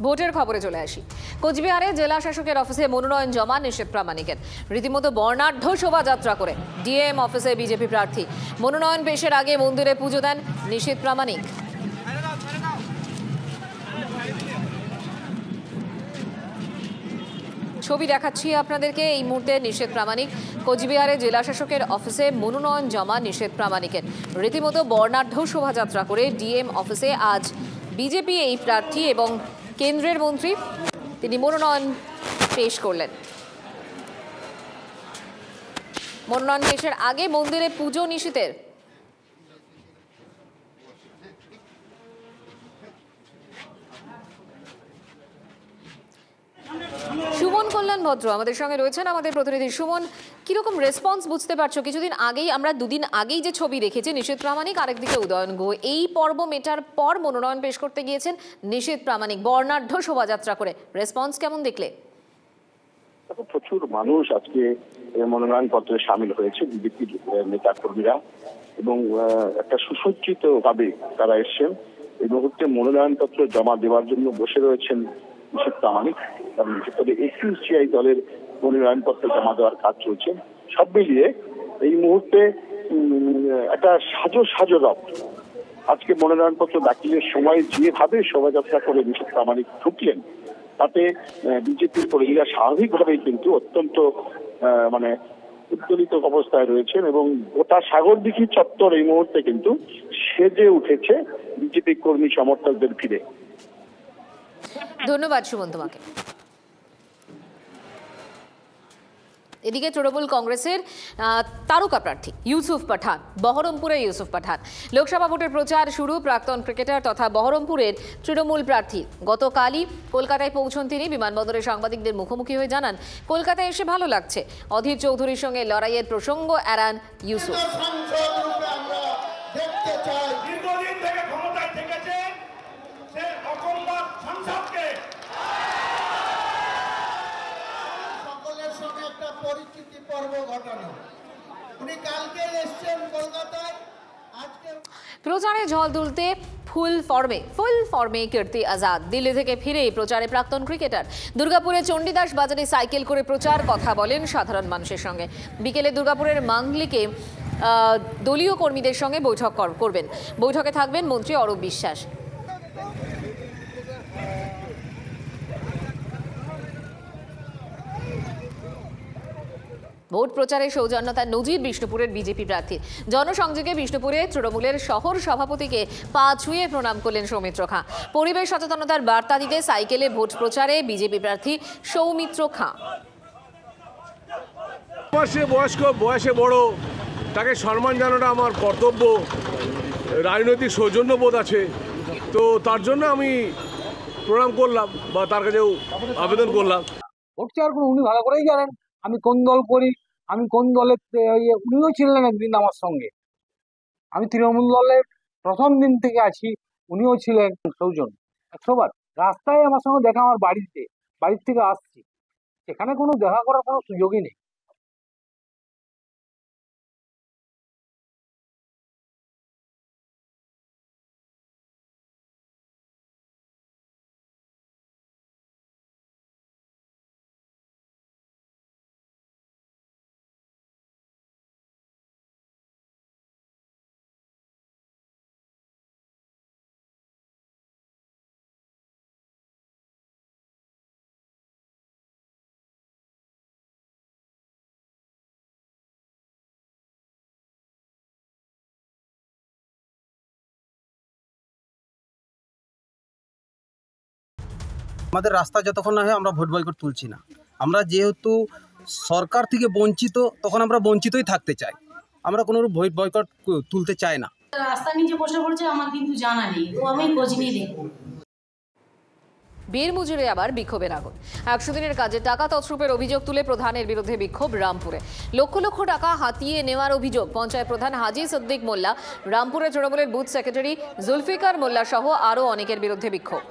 ভোটের খবরে চলে আসি। কোচবিহারে জেলা শাসকের অফিসে মনোনয়ন জমা নিষেধ প্রামাণিকের। রীতিমতো বর্ণাঢ্য শোভাযাত্রা করে ডিএম অফিসে বিজেপি প্রার্থী। মনোনয়ন পেশের আগে মন্দিরে পুজো দেন নিষেধ প্রামাণিক। ছবি দেখাচ্ছি আপনাদেরকে এই মুহূর্তে নিষেধ প্রামাণিক। কোচবিহারে জেলা শাসকের অফিসে মনোনয়ন জমা নিষেধ প্রামাণিকের। রীতিমতো বর্ণাঢ্য শোভাযাত্রা করে ডিএম অফিসে আজ বিজেপি এই প্রার্থী এবং কেন্দ্রের মন্ত্রী তিনি মনোনয়ন পেশ করলেন। মনোনয়ন পেশের আগে মন্দিরে পুজো নিষিদ্ধের। সুমন কল্যাণ ভদ্র আমাদের সঙ্গে রয়েছেন, আমাদের প্রতিনিধি। সুমন, কিরকম রেসপন্স বুঝতে পারছো? কিছুদিন আগেই দুদিন আগেই যে ছবি দেখেছি নিষেধ প্রামাণিক, আরেকদিকে উদয়ন গুহ, এই পর্ব মেটার পর মনোনয়ন পেশ করতে গিয়েছেন নিষেধ প্রামাণিক বর্ণাঢ্য শোভাযাত্রা করে। রেসপন্স কেমন দেখলে? প্রচুর মানুষ আজকে মনোনয়ন পত্রে সামিল হয়েছে, বিজেপির নেতা কর্মীরা, এবং একটা সুসজ্জিত ভাবে তারা এসছেন। এই মুহূর্তে মনোনয়ন পত্র জমা দেওয়ার জন্য বসে রয়েছেন নিষেধ প্রামাণিক, কারণ ভিতরে 21 দলের মনোনয়ন পত্র জমা দেওয়ার কাজ চলছে। সব মিলিয়ে এই মুহূর্তে একটা সাজো রব। আজকে মনোনয়ন পত্র দাখিলের সময় যেভাবে শোভাযাত্রা করে নিষেধ প্রামাণিক ঢুকলেন, তাতে বিজেপির কর্মীরা স্বাভাবিকভাবেই কিন্তু অত্যন্ত উত্তোলিত অবস্থায় রয়েছেন, এবং গোটা সাগরদিঘি চত্বর এই মুহূর্তে কিন্তু সেজে উঠেছে বিজেপি কর্মী সমর্থকদের ভিড়ে। ধন্যবাদ সুমন তোমাকে। এদিকে তৃণমূল কংগ্রেসের তারকা প্রার্থী ইউসুফ পাঠান, বহরমপুরে ইউসুফ পাঠান। লোকসভা ভোটের প্রচার শুরু। প্রাক্তন ক্রিকেটার তথা বহরমপুরের তৃণমূল প্রার্থী গতকালই কলকাতায় পৌঁছন তিনি। বিমানবন্দরে সাংবাদিকদের মুখোমুখি হয়ে জানান, কলকাতায় এসে ভালো লাগছে। অধীর চৌধুরীর সঙ্গে লড়াইয়ের প্রসঙ্গ এড়ান ইউসুফ। প্রচারে ঝড় তুলতে ফুল ফর্মে কীর্তি আজাদ। দিল্লি থেকে ফিরে প্রচারে প্রাক্তন ক্রিকেটার। দুর্গাপুরে চণ্ডীদাস বাজারে সাইকেল করে প্রচার, কথা বলেন সাধারণ মানুষের সঙ্গে। বিকেলে দুর্গাপুরের মাঙ্গলিকে দলীয় কর্মীদের সঙ্গে বৈঠক করবেন। বৈঠকে থাকবেন মন্ত্রী অরূপ বিশ্বাস। ভোট প্রচারে সৌজন্যতার নজির বিষ্ণুপুরের বিজেপি প্রার্থী। জনসংযোগে বিষ্ণুপুরে তৃণমূলের শহর সভাপতিকে পা ছুঁয়ে প্রণাম করলেন সৌমিত্র খাঁ। পরিবেশ সচেতনতার বার্তা দিতে সাইকেলে ভোট প্রচারে বিজেপি প্রার্থী সৌমিত্র খাঁ। বয়সে বড়, তাকে সম্মান জানানোটা আমার কর্তব্য। রাজনৈতিক সৌজন্যবোধ আছে, তো তার জন্য আমি প্রণাম করলাম বা তার কাছেও আবেদন করলাম। ভোট চাওয়ার উনি ভালো করেই জানেন আমি কোন দল করি, আমি কোন দলের। উনিও ছিলেন একদিন আমার সঙ্গে। আমি তৃণমূল দলের প্রথম দিন থেকে আছি, উনিও ছিলেন। সৌজন 100 বার রাস্তায় আমার সঙ্গে দেখা, আমার বাড়ির থেকে আসছি, এখানে কোনো দেখা করার কোনো সুযোগই নেই। আমাদের রাস্তা যতক্ষণ না হয় আমরা ভোট বয়কট তুলছি না। আমরা যেহেতু সরকার থেকে বঞ্চিত, তখন আমরা বঞ্চিতই থাকতে চাই। আমরা কোনো ভোট বয়কট তুলতে চাই না। রাস্তা নিচে বসে পড়ছে, আমার কিন্তু জানা নেই, তো আমি খোঁজ নিয়ে দেখব। বীর মজুরে আবার বিক্ষোভের আগুন। 100 দিনের কাজে টাকা তছরূপের অভিযোগ তুলে প্রধানের বিরুদ্ধে বিক্ষোভ রামপুরে। লক্ষ লক্ষ টাকা হাতিয়ে নেওয়ার অভিযোগ। পঞ্চায়েত প্রধান হাজি সিদ্দিক মোল্লা, রামপুরে তৃণমূলের বুথ সেক্রেটারি জুলফিকার মোল্লা সহ আরও অনেকের বিরুদ্ধে বিক্ষোভ।